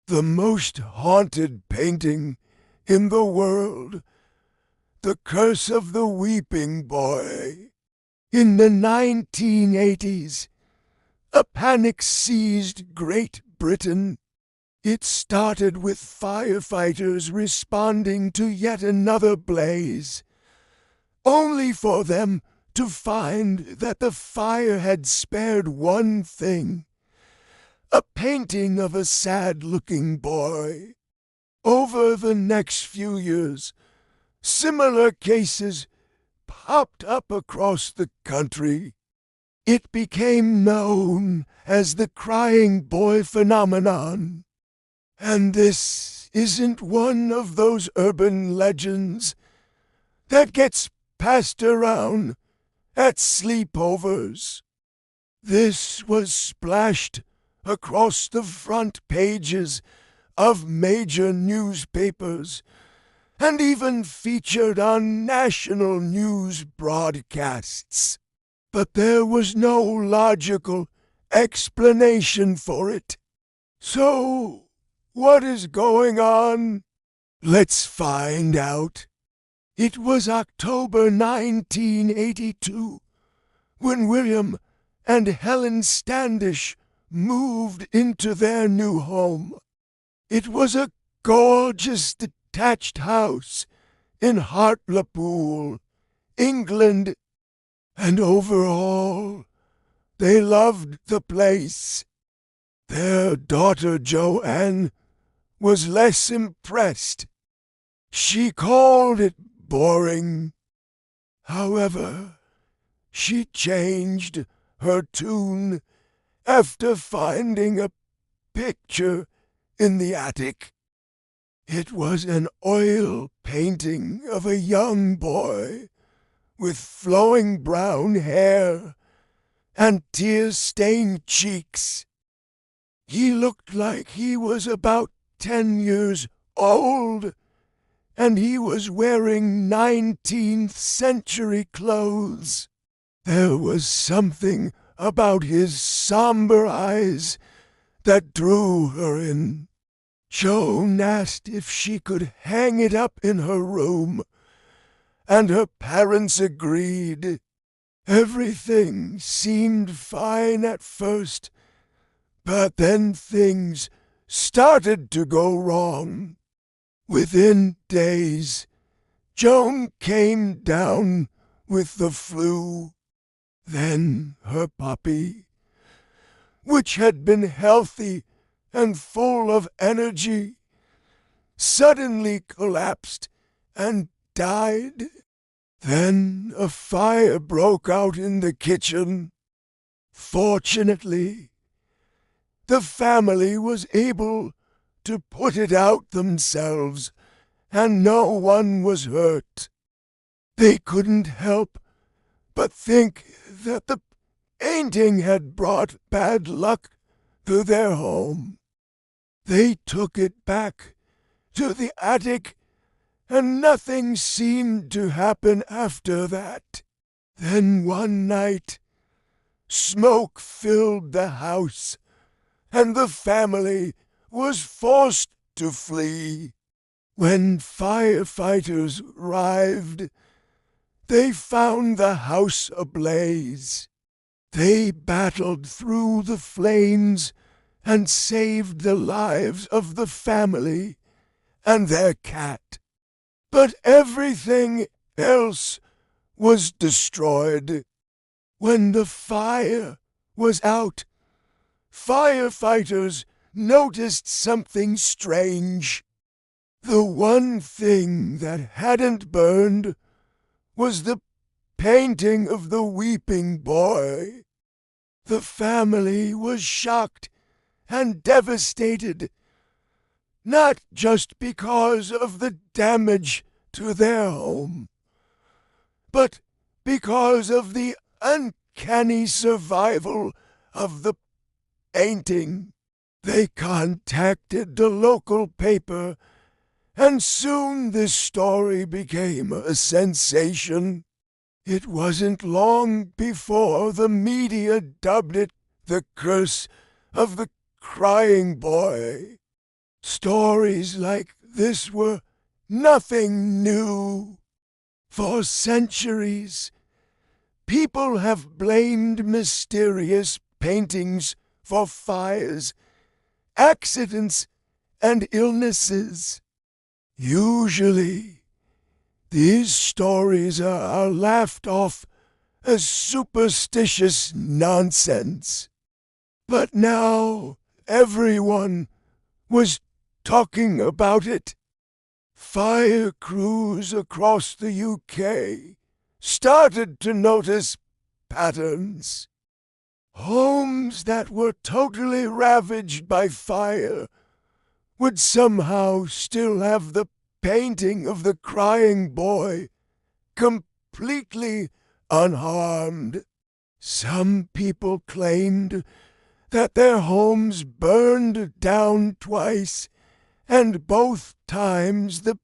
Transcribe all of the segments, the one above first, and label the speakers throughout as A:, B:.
A: the most haunted painting in the world, The Curse of the Weeping Boy. In the 1980s, a panic seized Great Britain. It started with firefighters responding to yet another blaze, only for them to find that the fire had spared one thing: a painting of a sad-looking boy. Over the next few years, similar cases popped up across the country. It became known as the crying boy phenomenon. And this isn't one of those urban legends that gets passed around at sleepovers. This was splashed across the front pages of major newspapers and even featured on national news broadcasts. But there was no logical explanation for it. So, what is going on? Let's find out. It was October 1982 when William and Helen Standish moved into their new home. It was a gorgeous detached house in Hartlepool, England, and overall, they loved the place. Their daughter Joanne was less impressed. She called it boring. However, she changed her tune after finding a picture in the attic. It was an oil painting of a young boy with flowing brown hair and tear-stained cheeks. He looked like he was about 10 years old, and he was wearing 19th century clothes. There was something about his somber eyes that drew her in. Joan asked if she could hang it up in her room, and her parents agreed. Everything seemed fine at first, but then things started to go wrong. Within days, Joan came down with the flu. Then her puppy, which had been healthy and full of energy, suddenly collapsed and died. Then a fire broke out in the kitchen. Fortunately, the family was able to put it out themselves, and no one was hurt. They couldn't help but think that the painting had brought bad luck to their home. They took it back to the attic, and nothing seemed to happen after that. Then one night, smoke filled the house, and the family was forced to flee. When firefighters arrived, they found the house ablaze. They battled through the flames and saved the lives of the family and their cat. But everything else was destroyed. When the fire was out, firefighters noticed something strange. The one thing that hadn't burned was the painting of the weeping boy. The family was shocked and devastated, not just because of the damage to their home, but because of the uncanny survival of the painting. They contacted the local paper, and soon this story became a sensation. It wasn't long before the media dubbed it the curse of the crying boy. Stories like this were nothing new. For centuries, people have blamed mysterious paintings for fires, accidents, and illnesses. Usually, these stories are laughed off as superstitious nonsense. But now everyone was talking about it. Fire crews across the UK started to notice patterns. Homes that were totally ravaged by fire would somehow still have the painting of the crying boy completely unharmed. Some people claimed that their homes burned down twice, and both times the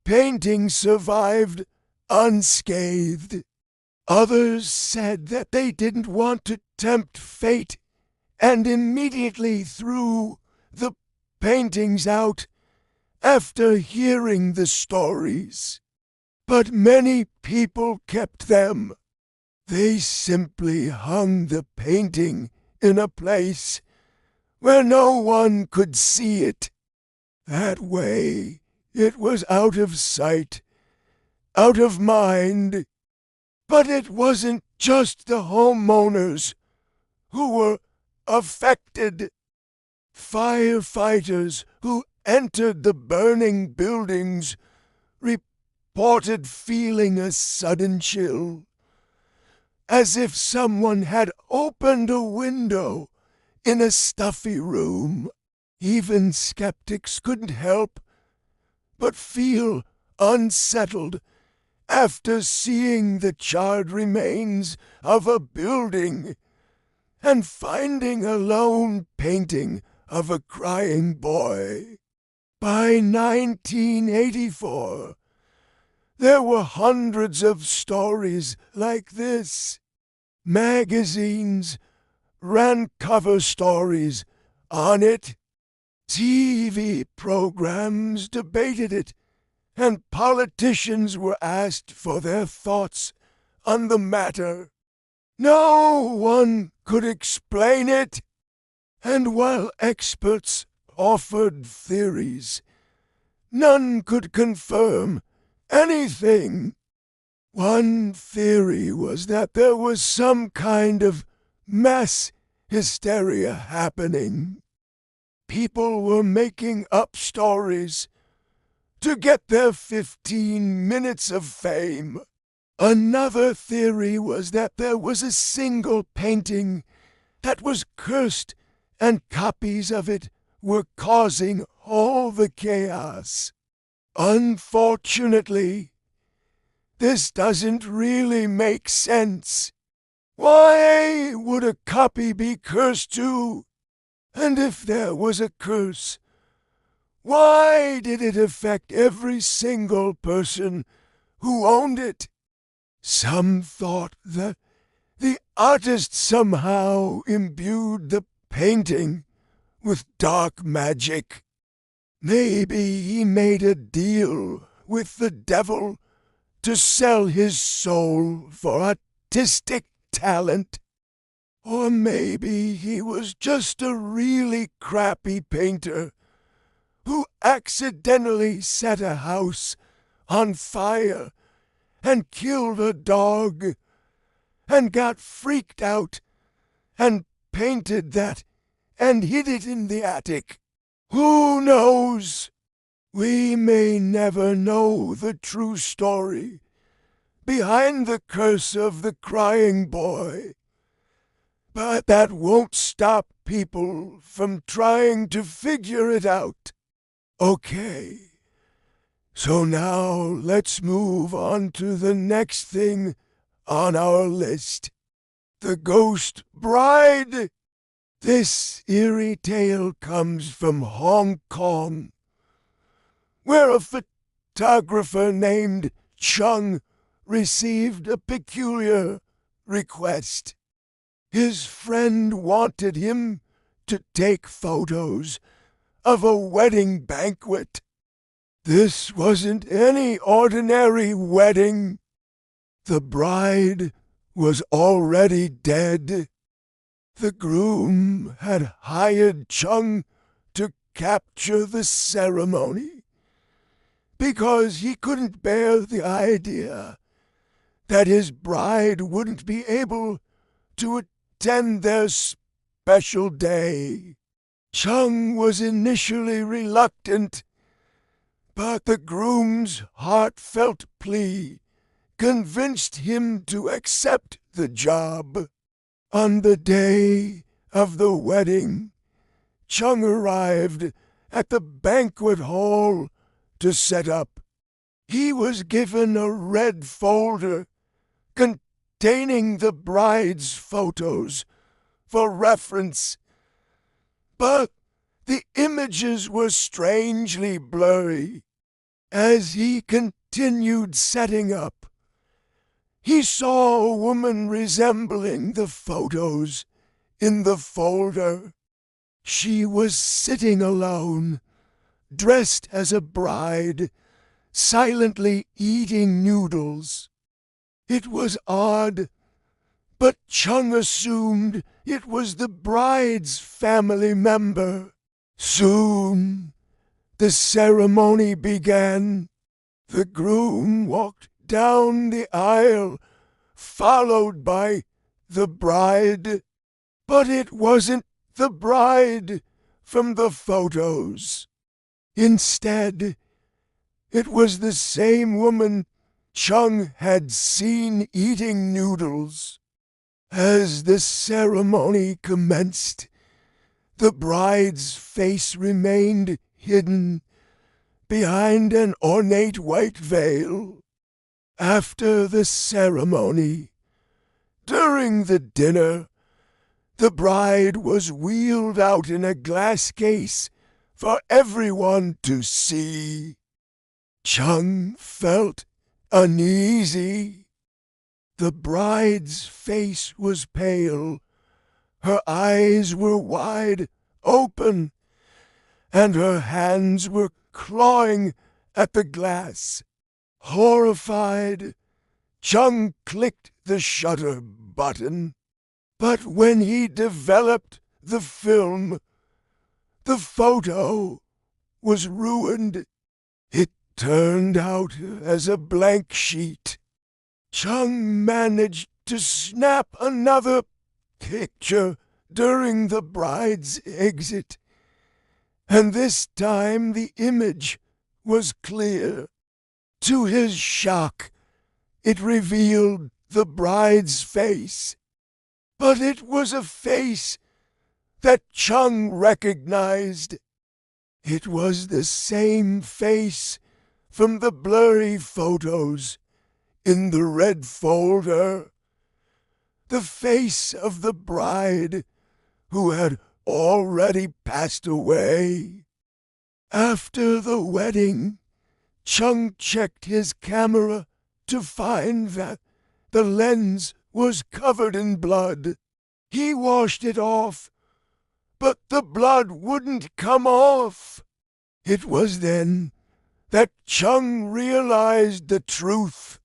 A: painting survived unscathed. Others said that they didn't want to tempt fate and immediately threw the paintings out after hearing the stories. But many people kept them. They simply hung the painting in a place where no one could see it. That way, it was out of sight, out of mind. But it wasn't just the homeowners who were affected. Firefighters who entered the burning buildings reported feeling a sudden chill, as if someone had opened a window in a stuffy room. Even skeptics couldn't help but feel unsettled after seeing the charred remains of a building and finding a lone painting of a crying boy. By 1984, there were hundreds of stories like this. Magazines ran cover stories on it. TV programs debated it, and politicians were asked for their thoughts on the matter. No one could explain it, and while experts offered theories, none could confirm anything. One theory was that there was some kind of mass hysteria happening. People were making up stories to get their 15 minutes of fame. Another theory was that there was a single painting that was cursed, and copies of it were causing all the chaos. Unfortunately, this doesn't really make sense. Why would a copy be cursed too? And if there was a curse, why did it affect every single person who owned it? Some thought that the artist somehow imbued the painting with dark magic. Maybe he made a deal with the devil to sell his soul for artistic talent. Or maybe he was just a really crappy painter who accidentally set a house on fire and killed a dog and got freaked out and painted that and hid it in the attic. Who knows? We may never know the true story behind the curse of the crying boy. But that won't stop people from trying to figure it out. Okay, so now let's move on to the next thing on our list. The Ghost Bride. This eerie tale comes from Hong Kong, where a photographer named Chung received a peculiar request. His friend wanted him to take photos of a wedding banquet. This wasn't any ordinary wedding. The bride was already dead. The groom had hired Chung to capture the ceremony because he couldn't bear the idea that his bride wouldn't be able to attend their special day. Chung was initially reluctant, but the groom's heartfelt plea convinced him to accept the job. On the day of the wedding, Chung arrived at the banquet hall to set up. He was given a red folder containing the bride's photos for reference, but the images were strangely blurry. As he continued setting up, he saw a woman resembling the photos in the folder. She was sitting alone, dressed as a bride, silently eating noodles. It was odd, but Chung assumed it was the bride's family member. Soon, the ceremony began. The groom walked down the aisle, followed by the bride. But it wasn't the bride from the photos. Instead, it was the same woman Chung had seen eating noodles. As the ceremony commenced, the bride's face remained hidden behind an ornate white veil. After the ceremony, during the dinner, the bride was wheeled out in a glass case for everyone to see. Chung felt uneasy. The bride's face was pale, her eyes were wide open, and her hands were clawing at the glass. Horrified, Chung clicked the shutter button, but when he developed the film, the photo was ruined. It turned out as a blank sheet. Chung managed to snap another picture during the bride's exit, and this time the image was clear. To his shock, it revealed the bride's face, but it was a face that Chung recognized. It was the same face from the blurry photos in the red folder. The face of the bride who had already passed away. After the wedding, Chung checked his camera to find that the lens was covered in blood. He washed it off, but the blood wouldn't come off. It was then that Chung realized the truth.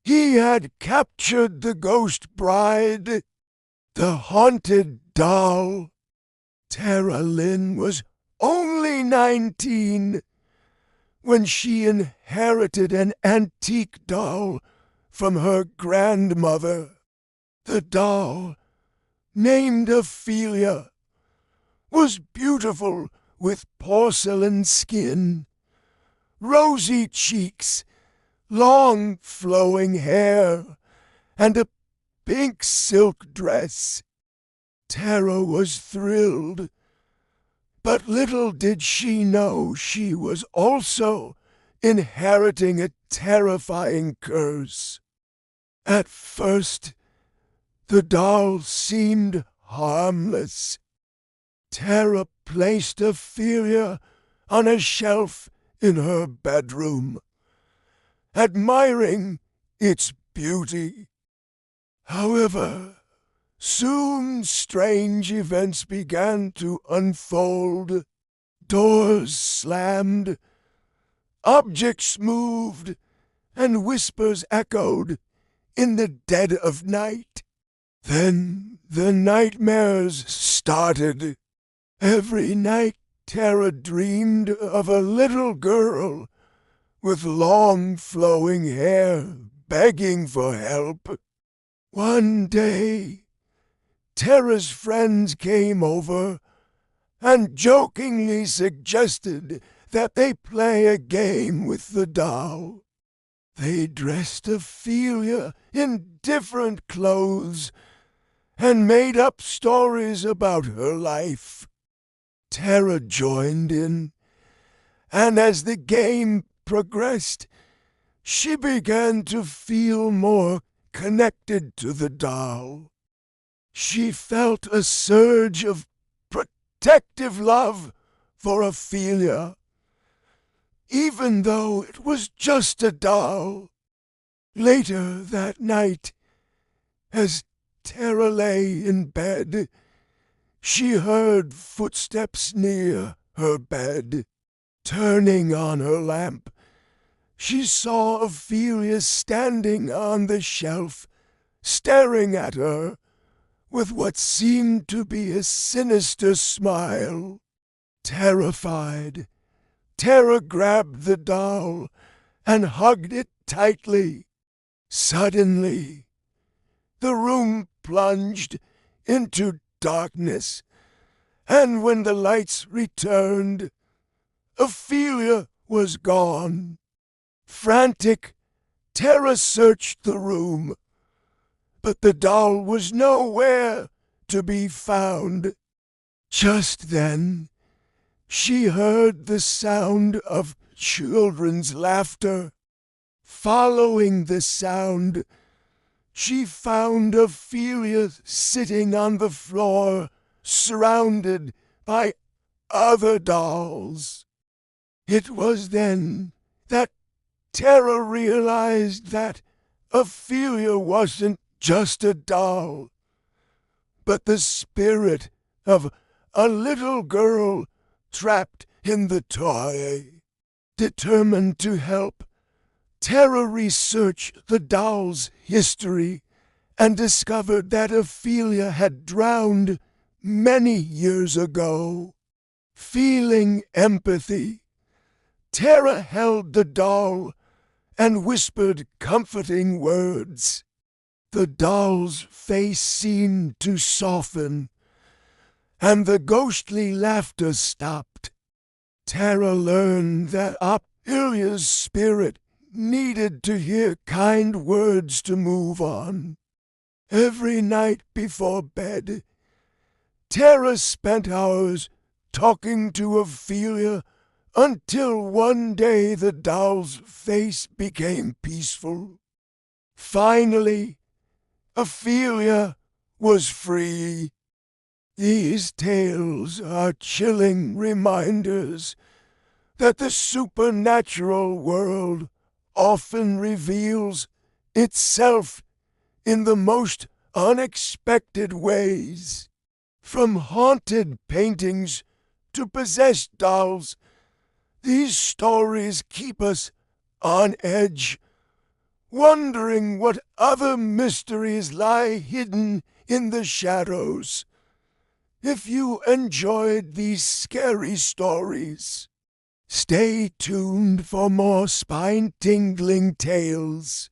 A: He had captured the ghost bride, the haunted doll. Tara Lynn was only 19 when she inherited an antique doll from her grandmother. The doll, named Ophelia, was beautiful with porcelain skin, rosy cheeks, long flowing hair, and a pink silk dress. Tara was thrilled, but little did she know she was also inheriting a terrifying curse. At first, the doll seemed harmless. Tara placed Ophelia on a shelf in her bedroom, admiring its beauty. However, soon strange events began to unfold. Doors slammed, objects moved, and whispers echoed in the dead of night. Then the nightmares started. Every night Tara dreamed of a little girl with long flowing hair begging for help. One day, Tara's friends came over and jokingly suggested that they play a game with the doll. They dressed Ophelia in different clothes and made up stories about her life. Tara joined in, and as the game progressed, she began to feel more connected to the doll. She felt a surge of protective love for Ophelia, even though it was just a doll. Later that night, as Tara lay in bed, she heard footsteps near her bed. Turning on her lamp, she saw Ophelia standing on the shelf, staring at her with what seemed to be a sinister smile. Terrified, Tara grabbed the doll and hugged it tightly. Suddenly, the room plunged into darkness, and when the lights returned, Ophelia was gone. Frantic, Tara searched the room, but the doll was nowhere to be found. Just then, she heard the sound of children's laughter. Following the sound, she found Ophelia sitting on the floor, surrounded by other dolls. It was then that Tara realized that Ophelia wasn't just a doll, but the spirit of a little girl trapped in the toy. Determined to help, Tara researched the doll's history and discovered that Ophelia had drowned many years ago. Feeling empathy, Tara held the doll and whispered comforting words. The doll's face seemed to soften, and the ghostly laughter stopped. Tara learned that Ophelia's spirit needed to hear kind words to move on. Every night before bed, Tara spent hours talking to Ophelia until one day the doll's face became peaceful. Finally, Ophelia was free. These tales are chilling reminders that the supernatural world often reveals itself in the most unexpected ways. From haunted paintings to possessed dolls, these stories keep us on edge, wondering what other mysteries lie hidden in the shadows. If you enjoyed these scary stories, stay tuned for more spine-tingling tales.